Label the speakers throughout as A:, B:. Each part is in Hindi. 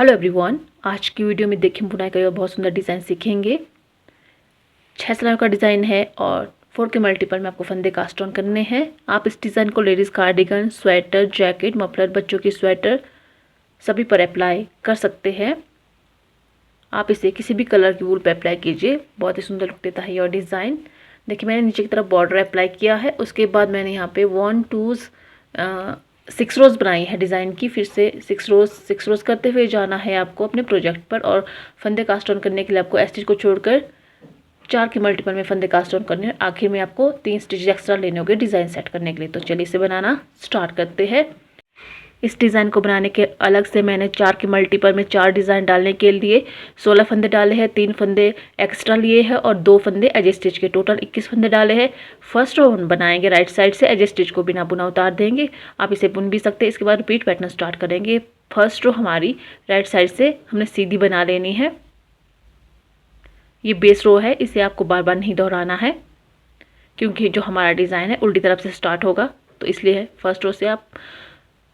A: हेलो एवरीवन, आज की वीडियो में देखिए बुनाई का बहुत सुंदर डिज़ाइन सीखेंगे। 6 सिलाई का डिज़ाइन है और 4 के मल्टीपल में आपको फंदे कास्ट ऑन करने हैं। आप इस डिज़ाइन को ladies cardigan, sweater, jacket, muffler, बच्चों की स्वेटर सभी पर अप्लाई कर सकते हैं। आप इसे किसी भी कलर की वूल पर अप्लाई कीजिए, बहुत ही सुंदर लुक देता है यह डिज़ाइन। देखिए मैंने नीचे की तरफ बॉर्डर अप्लाई किया है, उसके बाद मैंने यहाँ पे 1 2 6 रोज़ बनाई है डिज़ाइन की। फिर से 6 रोज़ करते हुए जाना है आपको अपने प्रोजेक्ट पर। और फंदे कास्ट ऑन करने के लिए आपको स्टिच को छोड़कर 4 के मल्टीपल में फंदे कास्ट ऑन करने हैं। आखिर में आपको 3 स्टिच एक्स्ट्रा लेने होंगे डिज़ाइन सेट करने के लिए। तो चलिए इसे बनाना स्टार्ट करते हैं। इस डिज़ाइन को बनाने के अलग से मैंने 4 के मल्टीपल में 4 डिज़ाइन डालने के लिए 16 फंदे डाले हैं, 3 फंदे एक्स्ट्रा लिए हैं और 2 फंदे एज स्टिच के, टोटल 21 फंदे डाले हैं। फर्स्ट रो हम बनाएंगे राइट साइड से, एज स्टिच को बिना बुना उतार देंगे। आप इसे बुन भी सकते हैं। इसके बाद रिपीट पैटर्न स्टार्ट करेंगे। फर्स्ट रो हमारी राइट साइड से हमने सीधी बना लेनी है। ये बेस रो है, इसे आपको बार बार नहीं दोहराना है क्योंकि जो हमारा डिज़ाइन है उल्टी तरफ से स्टार्ट होगा, तो इसलिए फर्स्ट रो से आप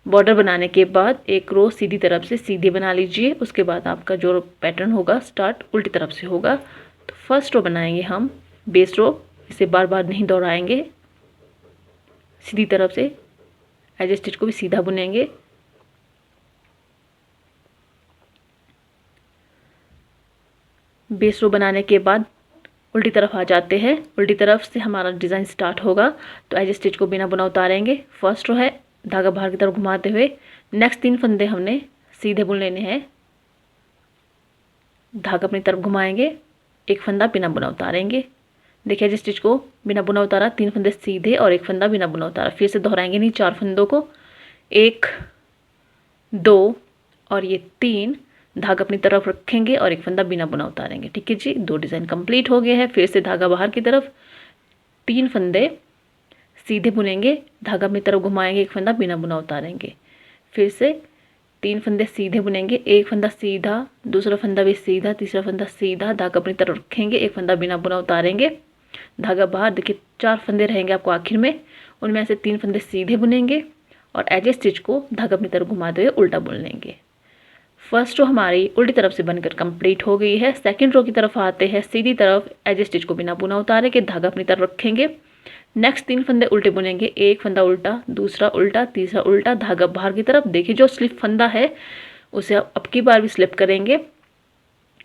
A: बॉर्डर बनाने के बाद एक रो सीधी तरफ से सीधे बना लीजिए। उसके बाद आपका जो पैटर्न होगा स्टार्ट उल्टी तरफ से होगा। तो फर्स्ट रो बनाएंगे हम बेस रो, इसे बार बार नहीं दोहराएंगे। सीधी तरफ से एज स्टिच को भी सीधा बुनेंगे। बेस रो बनाने के बाद उल्टी तरफ आ जाते हैं। उल्टी तरफ से हमारा डिज़ाइन स्टार्ट होगा, तो एज स्टिच को बिना बुना उतारेंगे। फर्स्ट रो है, धागा बाहर की तरफ घुमाते हुए नेक्स्ट 3 फंदे हमने सीधे बुन लेने हैं। धागा अपनी तरफ घुमाएंगे, एक फंदा बिना बुना उतारेंगे। देखिए जिस स्टिच को बिना बुना उतारा, 3 फंदे सीधे और एक फंदा बिना बुना उतारा। फिर से दोहराएंगे नहीं 4 फंदों को, 1 2 और ये 3। धागा अपनी तरफ रखेंगे और एक फंदा बिना बुना उतारेंगे। ठीक है जी, 2 डिज़ाइन कंप्लीट हो गए हैं। फिर से धागा बाहर की तरफ, 3 फंदे सीधे बुनेंगे, धागा अपनी तरफ घुमाएंगे, एक फंदा बिना बुना उतारेंगे। फिर से 3 फंदे सीधे बुनेंगे, एक फंदा सीधा, दूसरा फंदा भी सीधा, तीसरा फंदा सीधा, धागा अपनी तरफ रखेंगे, एक फंदा बिना बुना उतारेंगे। धागा बाहर, देखिए 4 फंदे रहेंगे आपको आखिर में, उनमें से 3 फंदे सीधे बुनेंगे और एज ए स्टिच को धागा अपनी तरफ घुमाते हुए उल्टा बुन लेंगे। फर्स्ट रो हमारी उल्टी तरफ से बनकर कंप्लीट हो गई है। सेकंड रो की तरफ आते हैं, सीधी तरफ एज ए स्टिच को बिना बुना उतारे के धागा अपनी तरफ रखेंगे। नेक्स्ट 3 फंदे उल्टे बुनेंगे, एक फंदा उल्टा, दूसरा उल्टा, तीसरा उल्टा, धागा बाहर की तरफ। देखिए जो स्लिप फंदा है उसे अब की बार भी स्लिप करेंगे।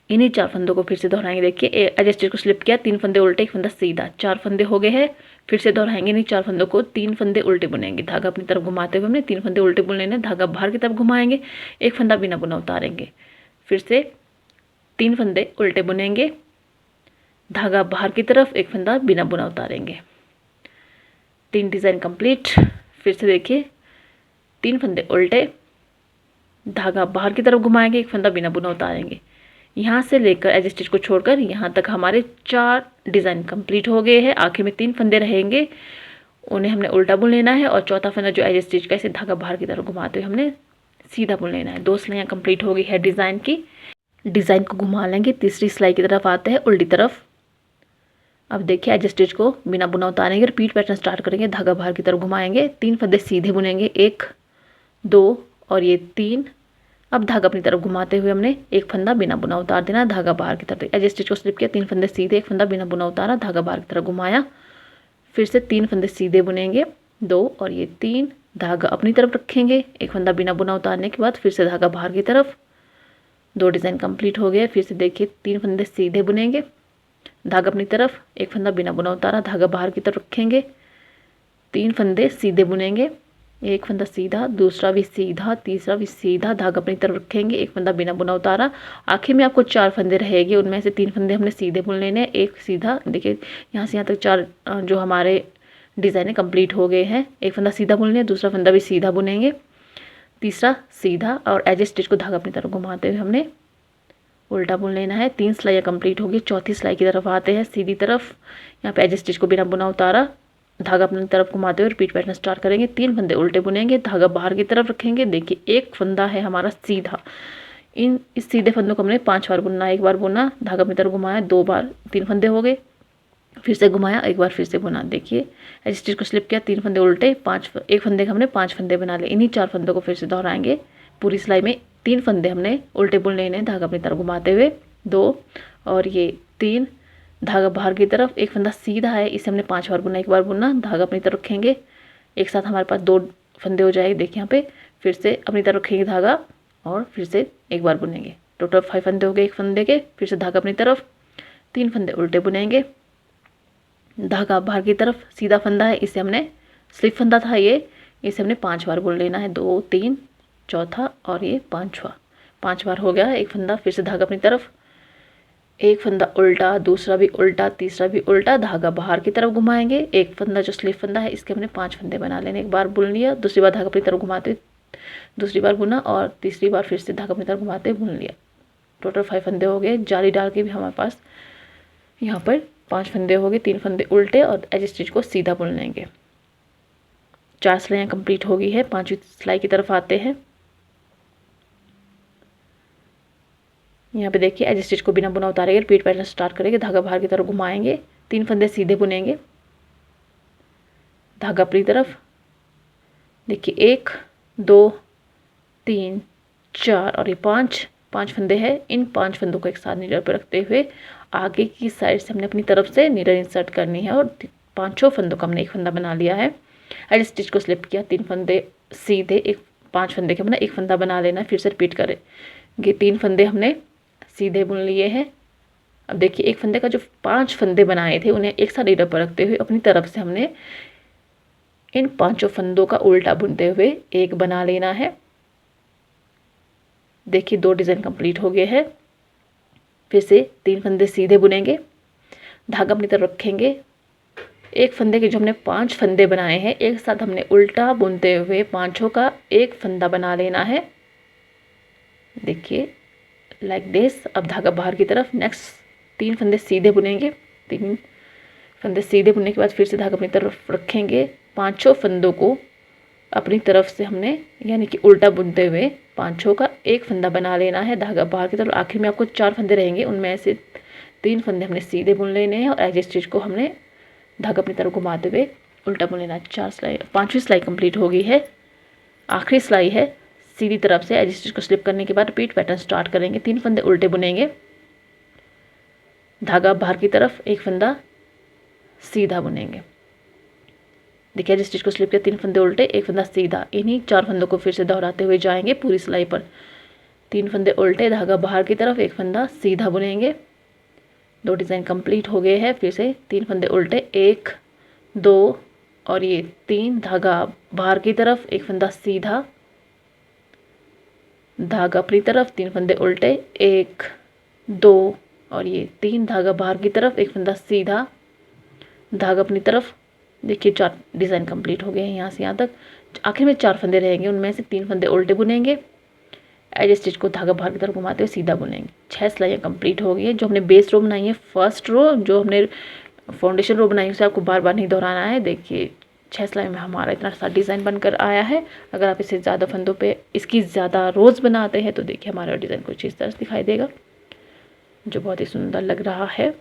A: इन्हीं 4 फंदों को फिर से दोहराएंगे। देखिए एज स्टिच को स्लिप किया, 3 फंदे उल्टे, एक फंदा सीधा, 4 फंदे हो गए हैं। फिर से दोहराएंगे इन्हीं 4 फंदों को, 3 फंदे उल्टे बुनेंगे, धागा अपनी तरफ घुमाते हुए हमने 3 फंदे उल्टे बुन लेने, धागा बाहर की तरफ घुमाएंगे, एक फंदा बिना बुना उतारेंगे। फिर से 3 फंदे उल्टे बुनेंगे, धागा बाहर की तरफ, एक फंदा बिना बुना उतारेंगे। 3 डिज़ाइन कंप्लीट। फिर से देखिए 3 फंदे उल्टे, धागा बाहर की तरफ घुमाएंगे, एक फंदा बिना बुना उतारेंगे। यहाँ से लेकर एज स्टिच को छोड़कर यहाँ तक हमारे 4 डिज़ाइन कंप्लीट हो गए हैं। आखिर में 3 फंदे रहेंगे, उन्हें हमने उल्टा बुन लेना है और चौथा फंदा जो एज स्टिच का, इसे धागा बाहर की तरफ घुमाते हुए हमने सीधा बुन लेना है। 2 सिलाइयाँ कंप्लीट हो गई है डिज़ाइन की। डिज़ाइन को घुमा लेंगे, तीसरी सिलाई की तरफ आते हैं उल्टी तरफ। अब देखिए एज स्टिच को बिना बुना उतारेंगे, रिपीट पैटर्न स्टार्ट करेंगे, धागा बाहर की तरफ घुमाएंगे, 3 फंदे सीधे बुनेंगे, 1 2 और ये 3। अब धागा अपनी तरफ घुमाते हुए हमने एक फंदा बिना बुना उतार देना, धागा बाहर की तरफ। एज स्टिच को स्लिप किया, 3 फंदे सीधे, एक फंदा बिना बुना उतारा, धागा बाहर की तरफ घुमाया। फिर से 3 फंदे सीधे बुनेंगे, 2 और ये 3, धागा अपनी तरफ रखेंगे, एक फंदा बिना बुना उतारने के बाद फिर से धागा बाहर की तरफ। 2 डिज़ाइन कंप्लीट हो गए। फिर से देखिए 3 फंदे सीधे बुनेंगे, धागा अपनी तरफ, एक फंदा बिना बुना उतारा, धागा बाहर की तरफ रखेंगे, 3 फंदे सीधे बुनेंगे, एक फंदा सीधा, दूसरा भी सीधा, तीसरा भी सीधा, धागा अपनी तरफ रखेंगे, एक फंदा बिना बुना उतारा। आखिर में आपको 4 फंदे रहेंगे, उनमें से 3 फंदे हमने सीधे बुन लेने, एक सीधा। देखिए यहाँ से यहाँ तक 4 जो हमारे डिज़ाइन कंप्लीट हो गए हैं। एक फंदा सीधा बुन लें, दूसरा फंदा भी सीधा बुनेंगे, तीसरा सीधा और एज स्टिच को धागा अपनी तरफ घुमाते हुए हमने उल्टा बुन लेना है। 3 सिलाइयाँ कंप्लीट होगी। चौथी सिलाई की तरफ आते हैं, सीधी तरफ। यहाँ पे एज स्टिच को बिना बुना उतारा, धागा अपनी तरफ घुमाते हुए रिपीट पैटर्न स्टार्ट करेंगे। 3 फंदे उल्टे बुनेंगे, धागा बाहर की तरफ रखेंगे। देखिए एक फंदा है हमारा सीधा, इस सीधे फंदों को हमने 5 बार बुनना। 1 बार बुना, धागा अपनी तरफ घुमाया, 2 बार, 3 फंदे हो गए, फिर से घुमाया, 1 बार फिर से बुना। देखिए एज स्टिच को स्लिप किया, 3 फंदे उल्टे, 1 फंदे का हमने 5 फंदे बना लिए। इन्हीं 4 फंदों को फिर से दोहराएंगे। पूरी सिलाई में 3 फंदे हमने उल्टे बुन लेने, धागा अपनी तरफ घुमाते हुए 2 और ये 3, धागा बाहर की तरफ, एक फंदा सीधा है, इसे हमने 5 बार बुना, एक बार बुना, धागा अपनी तरफ रखेंगे, एक साथ हमारे पास 2 फंदे हो जाएंगे। देखिए यहाँ पे फिर से अपनी तरफ रखेंगे धागा और फिर से एक बार बुनेंगे। टोटल 5 फंदे हो गए एक फंदे के। फिर से धागा अपनी तरफ, 3 फंदे उल्टे बुनेंगे, धागा बाहर की तरफ, सीधा फंदा है, इसे हमने स्लिप फंदा था ये, इसे हमने 5 बार बुन लेना है, 2 3 चौथा और ये 5वां। 5 बार हो गया एक फंदा। फिर से धागा अपनी तरफ, एक फंदा उल्टा, दूसरा भी उल्टा, तीसरा भी उल्टा, धागा बाहर की तरफ घुमाएंगे। एक फंदा जो स्लिप फंदा है इसके हमने 5 फंदे बना लेने। एक बार बुन लिया, दूसरी बार धागा अपनी तरफ घुमाते, दूसरी बार बुना और तीसरी बार फिर से धागा अपनी तरफ घुमाते बुन लिया। टोटल 5 फंदे हो गए। जाली डाल के भी हमारे पास यहाँ पर 5 फंदे हो गए, 3 फंदे उल्टे और एज स्टिच को सीधा बुन लेंगे। 4 सिलाइयाँ कंप्लीट हो गई है। 5वीं सिलाई की तरफ आते हैं। यहाँ पे देखिए एज स्टिच को बिना बुना उतारेंगे, रिपीट पैटर्न स्टार्ट करेंगे, धागा बाहर की तरफ घुमाएंगे, 3 फंदे सीधे बुनेंगे, धागा अपनी तरफ, देखिए 1 2 3 4 और ये 5 फंदे हैं। इन 5 फंदों को एक साथ नीडल पर रखते हुए आगे की साइड से हमने अपनी तरफ से नीडल इंसर्ट करनी है और 5 फंदों का हमने एक फंदा बना लिया है। एज स्टिच को स्लिप किया, 3 फंदे सीधे, एक 5 फंदे के हमने एक फंदा बना लेना है। फिर से रिपीट करेंगे, 3 फंदे हमने सीधे बुन लिए हैं। अब देखिए एक फंदे का जो 5 फंदे बनाए थे उन्हें एक साथ नीडल पर रखते हुए अपनी तरफ से हमने इन 5 फंदों का उल्टा बुनते हुए एक बना लेना है। देखिए 2 डिज़ाइन कंप्लीट हो गए हैं। फिर से 3 फंदे सीधे बुनेंगे, धागा अपनी तरफ रखेंगे, एक फंदे के जो हमने 5 फंदे बनाए हैं एक साथ हमने उल्टा बुनते हुए 5 का एक फंदा बना लेना है। देखिए लाइक दिस। अब धागा बाहर की तरफ, नेक्स्ट 3 फंदे सीधे बुनेंगे, 3 फंदे सीधे बुनने के बाद फिर से धागा अपनी तरफ रखेंगे, 5 फंदों को अपनी तरफ से हमने यानी कि उल्टा बुनते हुए 5 का एक फंदा बना लेना है, धागा बाहर की तरफ। आखिर में आपको 4 फंदे रहेंगे, उनमें से 3 फंदे हमने सीधे बुन लेने हैं और एज स्टिच को हमने धागा अपनी तरफ घुमाते हुए उल्टा बुन लेना है। 4 सिलाई, 5वीं सिलाई कंप्लीट हो गई है। आखिरी सिलाई है, सीधी तरफ से एज स्टिच को स्लिप करने के बाद रिपीट पैटर्न स्टार्ट करेंगे। 3 फंदे उल्टे बुनेंगे, धागा बाहर की तरफ, एक फंदा सीधा बुनेंगे। देखिए एज स्टिच को स्लिप किया, 3 फंदे उल्टे, एक फंदा सीधा, इन्हीं 4 फंदों को फिर से दोहराते हुए जाएंगे पूरी सिलाई पर। 3 फंदे उल्टे, धागा बाहर की तरफ, एक फंदा सीधा बुनेंगे। 2 डिज़ाइन कंप्लीट हो गए हैं। फिर से 3 फंदे उल्टे, 1 2 और ये 3, धागा बाहर की तरफ, एक फंदा सीधा, धागा अपनी तरफ, 3 फंदे उल्टे, 1 2 और ये 3, धागा बाहर की तरफ, एक फंदा सीधा, धागा अपनी तरफ। देखिए 4 डिज़ाइन कंप्लीट हो गए हैं यहाँ से यहाँ तक। आखिर में 4 फंदे रहेंगे, उनमें से 3 फंदे उल्टे बुनेंगे, एज स्टिच को धागा बाहर की तरफ घुमाते हुए सीधा बुनेंगे। 6 सिलाइयाँ कंप्लीट हो गई है। जो हमने बेस रो बनाई है, फर्स्ट रो जो हमने फाउंडेशन रो बनाई है उसे आपको बार बार नहीं दोहराना है। देखिए 6 सिलाई में हमारा इतना सा डिज़ाइन बनकर आया है। अगर आप इसे ज़्यादा फंदों पे इसकी ज़्यादा रोज़ बनाते हैं तो देखिए हमारा डिज़ाइन कुछ इस तरह से दिखाई देगा, जो बहुत ही सुंदर लग रहा है।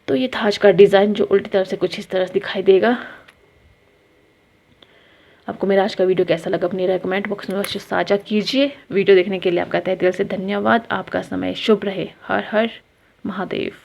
A: तो ये था आज का डिज़ाइन जो उल्टी तरफ से कुछ इस तरह से दिखाई देगा। आपको मेरा आज का वीडियो कैसा लगा अपनी कमेंट बॉक्स में अवश्य साझा कीजिए। वीडियो देखने के लिए आपका तहे दिल से धन्यवाद। आपका समय शुभ रहे। हर हर महादेव।